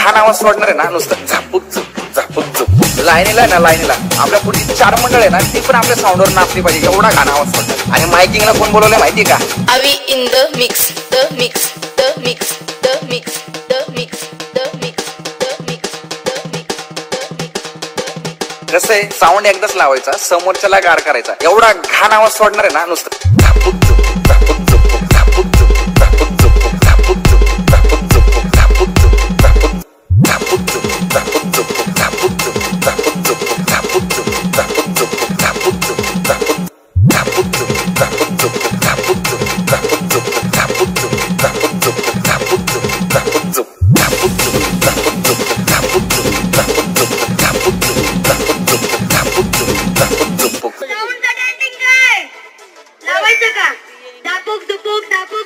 घाण आवाज सोडणार आहे ना नुसतं झापूक झुपूक झापूक झुपूक लाईनीला आहे ना लाईनीला आपल्या पुढची 4 मंडळ आहे ना ती पण आपल्या साऊंडवर नाचली पाहिजे एवढा घाण आवाज सोडणार. आणि मायकिंगला कोण बोलवलंय माहितीये का? Avi in the mix the mix the mix the mix the mix the mix the mix the mix. कसं आहे साऊंड एकदाच लावायचा समोरच्याला गार करायचा एवढा घाण आवाज सोडणार आहे ना नुसतं झापूक झुपूक झापूक झुपूक झापूक झुपूक झापूक झुपूक झापूक झुपूक झापूक झुपूक झापूक झुपूक झापूक झुपूक झापूक झुपूक झापूक झुपूक झापूक झुपूक झापूक झुपूक झापूक झुपूक झापूक झुपूक झापूक झापूक झुपूक झापूक झुपूक झापूक झुपूक झापूक झुपूक झापूक झुपूक झापूक झुपूक झापूक झुपूक झापूक झुपूक झापूक झुपूक झापूक झुपूक झापूक झुपूक झापूक झुपूक झापूक झुपूक झापूक झुपूक झापूक झुपूक झापूक झुपूक झापूक झुपूक. साऊंड सेटिंग काय लावायचं का? झापूक झुपूक झापूक